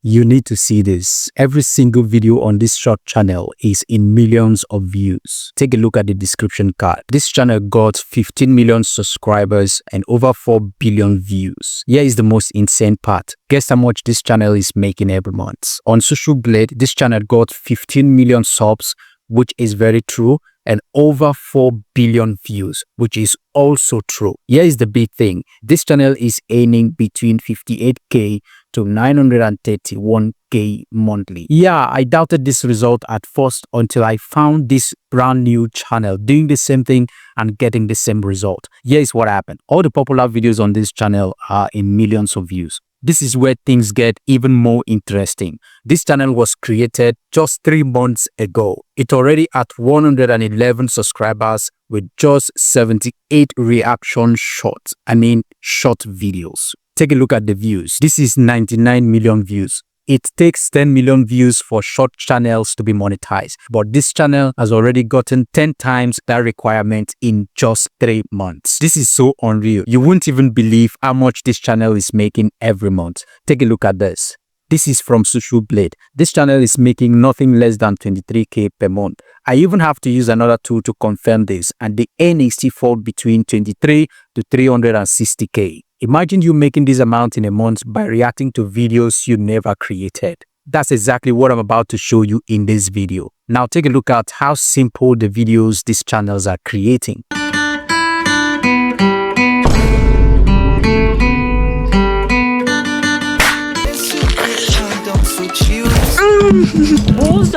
You need to see this. Every single video on this short channel is in millions of views. Take a look at the description card. This channel got 15 million subscribers and over 4 billion views. Here is the most insane part. Guess how much this channel is making every month. On Social Blade, this channel got 15 million subs, which is very true, and over 4 billion views, which is also true. Here is the big thing. This channel is earning between 58k to 931k monthly. Yeah, I doubted this result at first until I found this brand new channel doing the same thing and getting the same result. Here is what happened. All the popular videos on this channel are in millions of views. This is where things get even more interesting. This channel was created just 3 months ago. It already at 111 subscribers with just 78 reaction short videos. Take a look at the views. This is 99 million views. It takes 10 million views for short channels to be monetized, but this channel has already gotten 10 times that requirement in just 3 months. This is so unreal. You won't even believe how much this channel is making every month. Take a look at this. This is from Social Blade. This channel is making nothing less than 23k per month. I even have to use another tool to confirm this, and the earnings still fall between 23 to 360k. Imagine you making this amount in a month by reacting to videos you never created. That's exactly what I'm about to show you in this video. Now take a look at how simple the videos these channels are creating.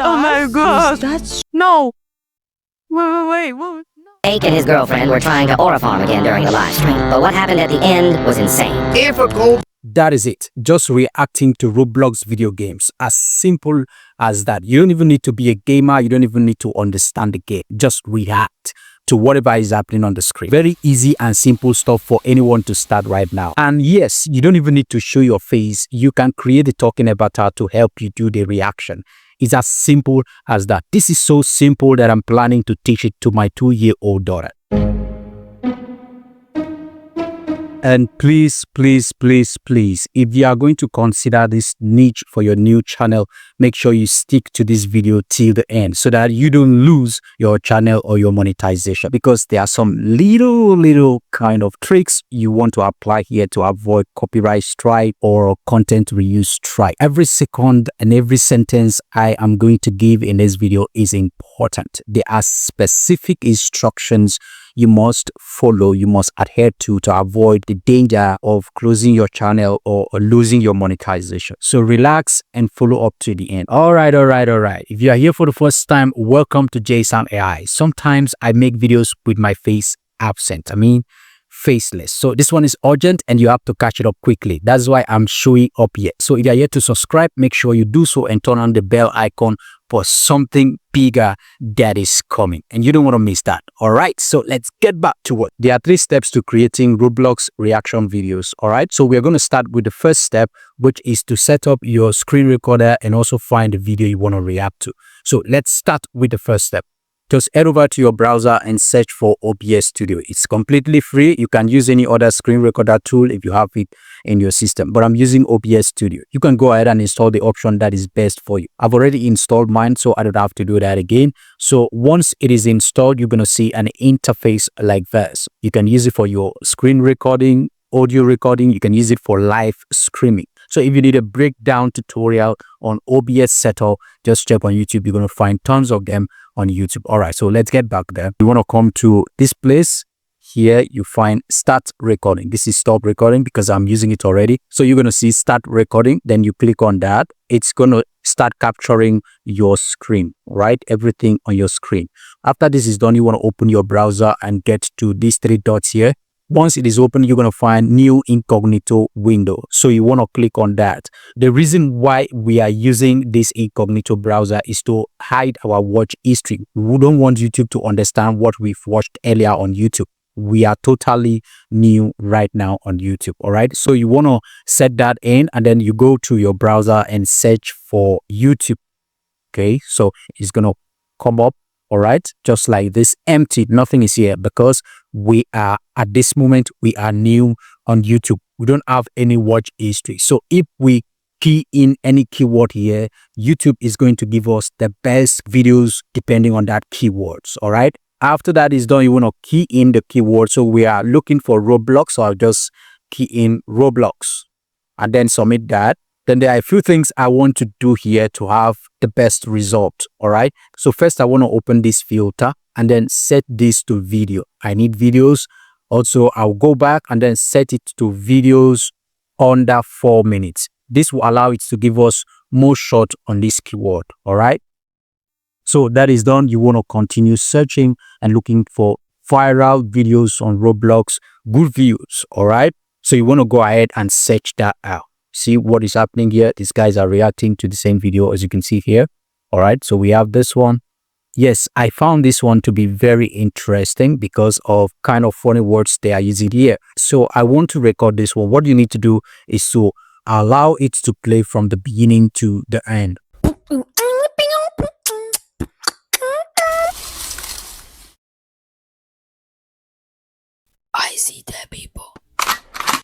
Oh my god! That's no! Wait. Jake and his girlfriend were trying to aura farm again during the live stream, but what happened at the end was insane. Difficult. That is it. Just reacting to Roblox video games. As simple as that. You don't even need to be a gamer. You don't even need to understand the game. Just react to whatever is happening on the screen. Very easy and simple stuff for anyone to start right now. And yes, you don't even need to show your face. You can create a talking avatar to help you do the reaction. It's as simple as that. This is so simple that I'm planning to teach it to my 2-year-old daughter. And please, if you are going to consider this niche for your new channel, make sure you stick to this video till the end so that you don't lose your channel or your monetization, because there are some little kind of tricks you want to apply here to avoid copyright strike or content reuse strike. Every second and every sentence I am going to give in this video is important. There are specific instructions you must follow, you must adhere to avoid the danger of closing your channel or losing your monetization. So relax and follow up to the end. All right. If you are here for the first time, welcome to Jason AI. Sometimes I make videos with my face absent. Faceless. So this one is urgent and you have to catch it up quickly. That's why I'm showing up here. So if you're here to subscribe, make sure you do so and turn on the bell icon for something bigger that is coming. And you don't want to miss that. All right. So let's get back to it. There are 3 steps to creating Roblox reaction videos. All right. So we're going to start with the first step, which is to set up your screen recorder and also find the video you want to react to. So let's start with the first step. Just head over to your browser and search for OBS Studio. It's completely free. You can use any other screen recorder tool if you have it in your system, but I'm using OBS Studio. You can go ahead and install the option that is best for you. I've already installed mine, so I don't have to do that again. So once it is installed, you're going to see an interface like this. You can use it for your screen recording, audio recording. You can use it for live streaming. So if you need a breakdown tutorial on OBS setup, just check on YouTube. You're going to find tons of them on YouTube. All right, so let's get back there. You want to come to this place. Here you find start recording. This is stop recording because I'm using it already. So you're going to see start recording. Then you click on that. It's going to start capturing your screen, right? Everything on your screen. After this is done, you want to open your browser and get to these 3 dots here. Once it is open, you're going to find new incognito window. So you want to click on that. The reason why we are using this incognito browser is to hide our watch history. We don't want YouTube to understand what we've watched earlier on YouTube. We are totally new right now on YouTube. All right. So you want to set that in and then you go to your browser and search for YouTube. Okay. So it's going to come up. All right, just like this, empty, nothing is here because we are at this moment, we are new on YouTube. We don't have any watch history. So if we key in any keyword here, YouTube is going to give us the best videos depending on that keywords. All right. After that is done, you want to key in the keyword. So we are looking for Roblox. So I'll just key in Roblox and then submit that. Then there are a few things I want to do here to have the best result. All right. So first I want to open this filter and then set this to video. I need videos. Also, I'll go back and then set it to videos under 4 minutes. This will allow it to give us more shot on this keyword. All right. So that is done. You want to continue searching and looking for viral videos on Roblox, good views. All right. So you want to go ahead and search that out. See what is happening here. These guys are reacting to the same video as you can see here. All right. So we have this one. Yes, I found this one to be very interesting because of kind of funny words they are using here. So I want to record this one. What you need to do is to allow it to play from the beginning to the end. I see dead people.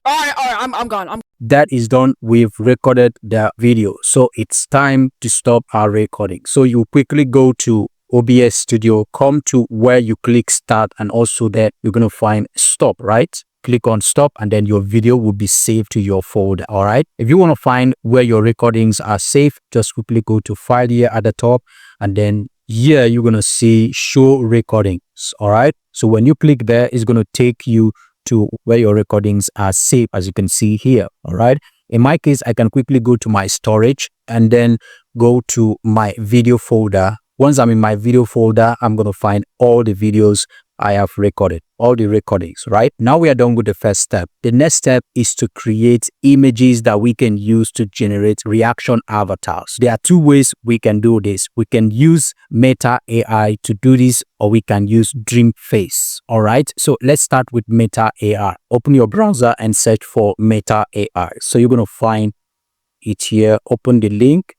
Alright, I'm gone. That is done. We've recorded the video. So it's time to stop our recording. So you quickly go to OBS Studio, come to where you click start, and also there you're going to find stop, right? Click on stop and then your video will be saved to your folder. All right. If you want to find where your recordings are saved, just quickly go to file here at the top and then here you're going to see show recordings. All right. So when you click there, it's going to take you to where your recordings are saved, as you can see here. All right. In my case, I can quickly go to my storage and then go to my video folder. Once I'm in my video folder, I'm going to find all the videos I have recorded, all the recordings, right? Now we are done with the first step. The next step is to create images that we can use to generate reaction avatars. There are two ways we can do this. We can use Meta AI to do this, or we can use Dreamface. All right. So let's start with Meta AI. Open your browser and search for Meta AI. So you're going to find it here. Open the link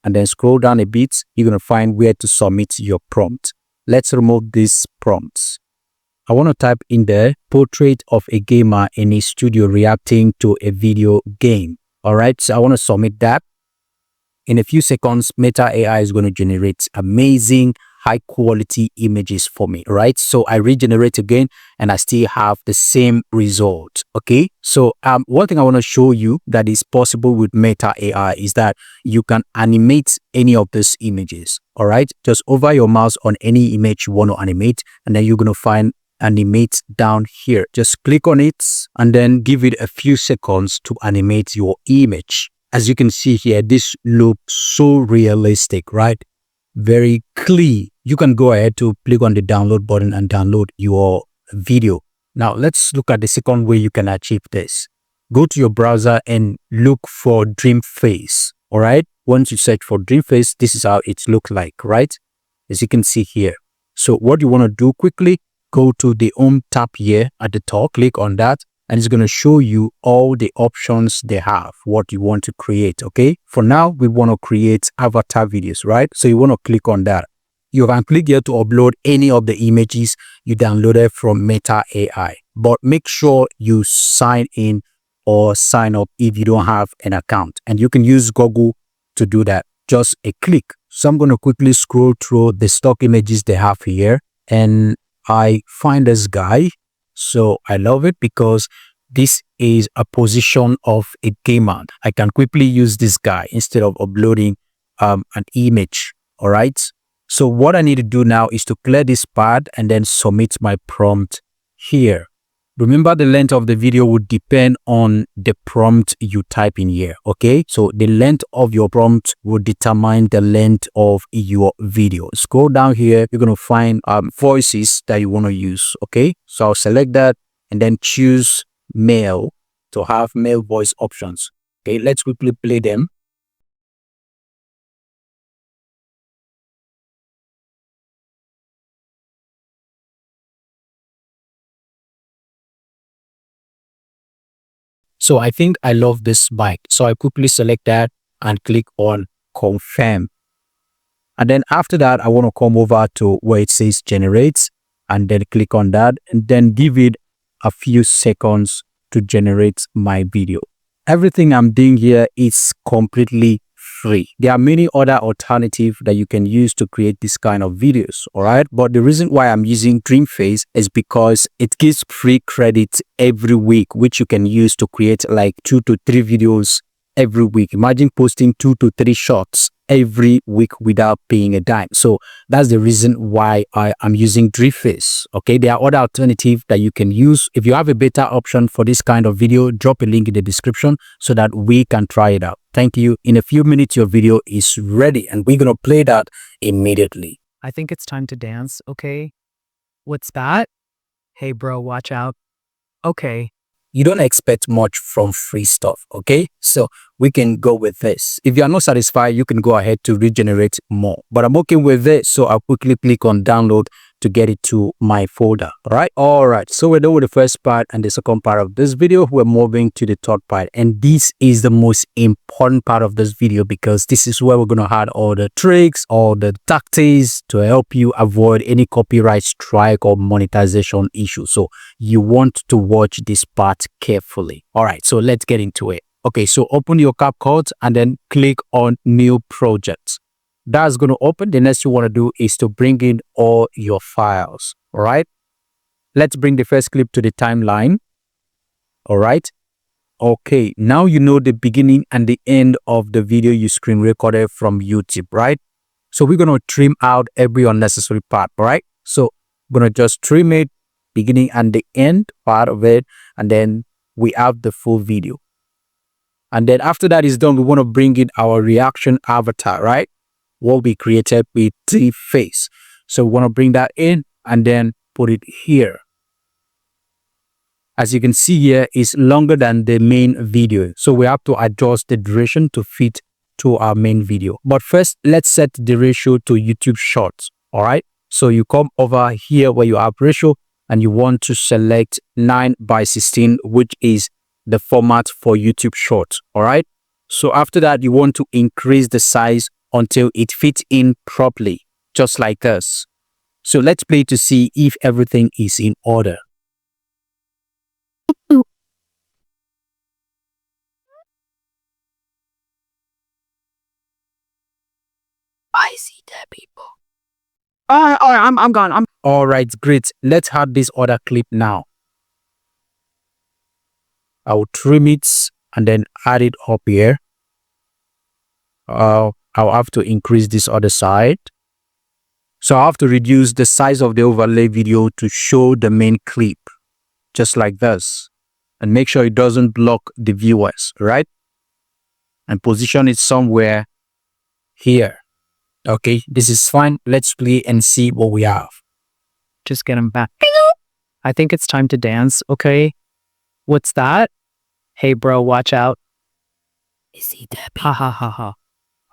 and then scroll down a bit. You're going to find where to submit your prompt. Let's remove these prompts. I want to type in there portrait of a gamer in a studio reacting to a video game. All right, so I want to submit that. In a few seconds, Meta AI is going to generate amazing high quality images for me, right? So I regenerate again and I still have the same result. Okay, so one thing I want to show you that is possible with Meta AI is that you can animate any of these images. All right, just over your mouse on any image you want to animate, and then you're going to find animate down here. Just click on it and then give it a few seconds to animate your image. As you can see here, this looks so realistic, right? Very clean. You can go ahead to click on the download button and download your video. Now let's look at the second way you can achieve this. Go to your browser and look for Dreamface. All right. Once you search for Dreamface, this is how it looks like, right? As you can see here. So what you want to do quickly, go to the home tab here at the top, click on that, and it's going to show you all the options they have, what you want to create. Okay. For now, we want to create avatar videos, right? So you want to click on that. You can click here to upload any of the images you downloaded from Meta AI, but make sure you sign in or sign up if you don't have an account, and you can use Google to do that. Just a click. So I'm going to quickly scroll through the stock images they have here, and I find this guy. So I love it because this is a position of a gamer. I can quickly use this guy instead of uploading an image. All right. So what I need to do now is to clear this part and then submit my prompt here. Remember, the length of the video would depend on the prompt you type in here. Okay, so the length of your prompt will determine the length of your video. Scroll down here, you're going to find voices that you want to use. Okay, so I'll select that and then choose male to have male voice options. Okay, let's quickly play them. So I think I love this bike. So I quickly select that and click on confirm. And then after that, I want to come over to where it says generate and then click on that and then give it a few seconds to generate my video. everything I'm doing here is completely free. There are many other alternatives that you can use to create this kind of videos, all right? But the reason why I'm using Dreamface is because it gives free credit every week, which you can use to create like 2 to 3 videos every week. Imagine posting 2 to 3 shots every week without paying a dime. So that's the reason why I am using Dreamface. Okay, there are other alternatives that you can use. If you have a better option for this kind of video, drop a link in the description so that we can try it out. Thank you. In a few minutes, your video is ready and we're gonna play that immediately. I think it's time to dance, okay? What's that? Hey bro, watch out. Okay. You don't expect much from free stuff, okay? So we can go with this. If you are not satisfied, you can go ahead to regenerate more. But I'm okay with this, so I'll quickly click on download to get it to my folder, all right? So we're done with the first part and the second part of this video. We're moving to the third part, and this is the most important part of this video because this is where we're going to add all the tricks, all the tactics to help you avoid any copyright strike or monetization issue. So you want to watch this part carefully. All right, so let's get into it. Okay, so open your CapCut and then click on new project. That's going to open. The next you want to do is to bring in all your files. All right, let's bring the first clip to the timeline. All right. Okay, now you know the beginning and the end of the video you screen recorded from YouTube, right? So we're going to trim out every unnecessary part, all right? So we're going to just trim it, beginning and the end part of it, and then we have the full video. And then after that is done, we want to bring in our reaction avatar, right? What we created with the face. So we want to bring that in and then put it here. As you can see here, it's longer than the main video. So we have to adjust the duration to fit to our main video. But first, let's set the ratio to YouTube Shorts, all right? So you come over here where you have ratio and you want to select 9:16, which is the format for YouTube Shorts, all right? So after that, you want to increase the size until it fits in properly, just like this. So let's play to see if everything is in order. I see dead people. All right, I'm gone. All right, great. Let's add this other clip now. I'll trim it and then add it up here. I'll have to increase this other side. So I have to reduce the size of the overlay video to show the main clip, just like this. And make sure it doesn't block the viewers, right? And position it somewhere here. Okay, this is fine. Let's play and see what we have. Just get him back. I think it's time to dance, okay? What's that? Hey bro, watch out. Is he dead? Ha ha ha ha.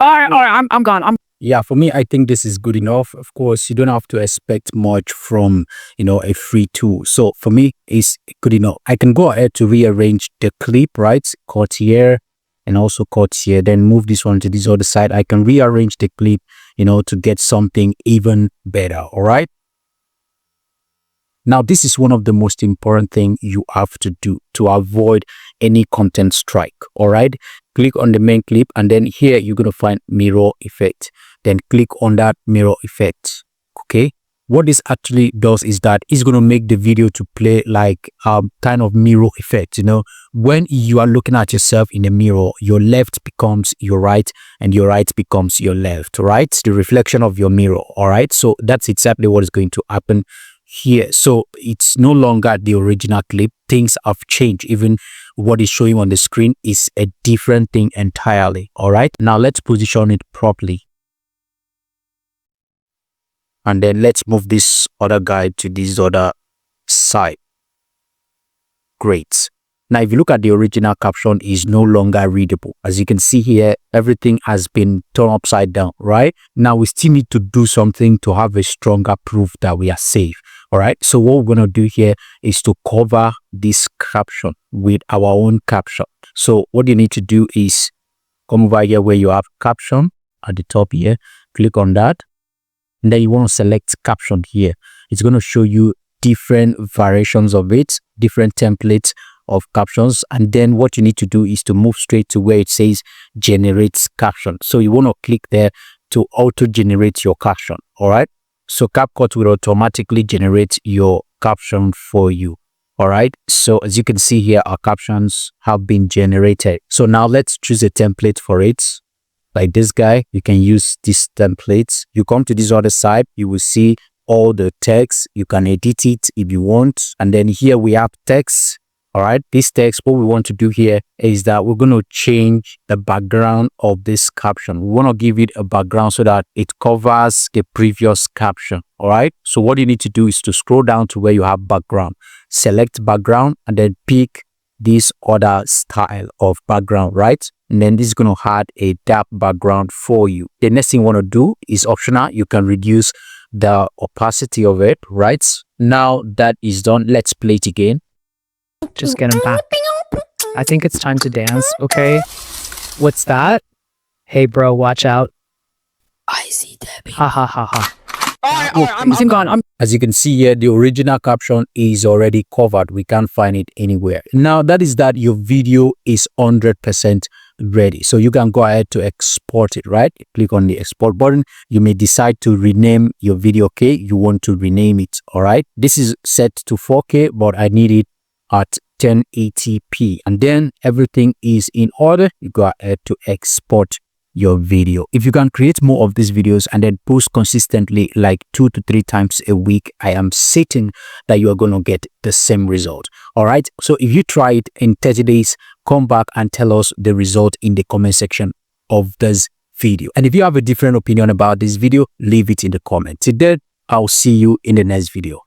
All right, I'm gone. Yeah, for me, I think this is good enough. Of course, you don't have to expect much from, a free tool. So for me, it's good enough. I can go ahead to rearrange the clip, right? Cut here and also cut here. Then move this one to this other side. I can rearrange the clip, to get something even better. All right. Now, this is one of the most important things you have to do to avoid any content strike. All right. Click on the main clip and then here you're going to find mirror effect. Then click on that mirror effect. Okay. What this actually does is that it's going to make the video to play like kind of mirror effect. When you are looking at yourself in a mirror, your left becomes your right and your right becomes your left, right? The reflection of your mirror. All right. So that's exactly what is going to happen here. So it's no longer the original clip. Things have changed. Even what is showing on the screen is a different thing entirely. All right. Now let's position it properly. And then let's move this other guy to this other side. Great. Now, if you look at the original caption, is no longer readable. As you can see here, everything has been turned upside down, right? Now, we still need to do something to have a stronger proof that we are safe. All right. So what we're going to do here is to cover this caption with our own caption. So what you need to do is come over here where you have caption at the top here. Click on that. And then you want to select caption here. It's going to show you different variations of it, different templates of captions, and then what you need to do is to move straight to where it says generate caption. So you want to click there to auto generate your caption. All right, so CapCut will automatically generate your caption for you. All right, so as you can see here, our captions have been generated. So now let's choose a template for it. Like this guy, you can use this template. You come to this other side, you will see all the text. You can edit it if you want. And then here we have text. All right, this text, what we want to do here is that we're going to change the background of this caption. We want to give it a background so that it covers the previous caption. All right, so what you need to do is to scroll down to where you have background, select background, and then pick this other style of background, right? And then this is going to add a dark background for you. The next thing you want to do is optional. You can reduce the opacity of it, right? Now that is done, let's play it again. Just get him back. I think it's time to dance, okay? What's that? Hey, bro, watch out. I see Debbie. Ha ha ha ha. I'm gone. As you can see here, the original caption is already covered. We can't find it anywhere. Now that is that your video is 100% ready. So you can go ahead to export it, right? Click on the export button. You may decide to rename your video, okay? You want to rename it, all right? This is set to 4K, but I need it at 1080p. And then everything is in order. You go ahead to export your video. If you can create more of these videos and then post consistently like 2 to 3 times a week, I am certain that you are going to get the same result. All right, so if you try it in 30 days, come back and tell us the result in the comment section of this video. And if you have a different opinion about this video, leave it in the comments. Till then, I'll see you in the next video.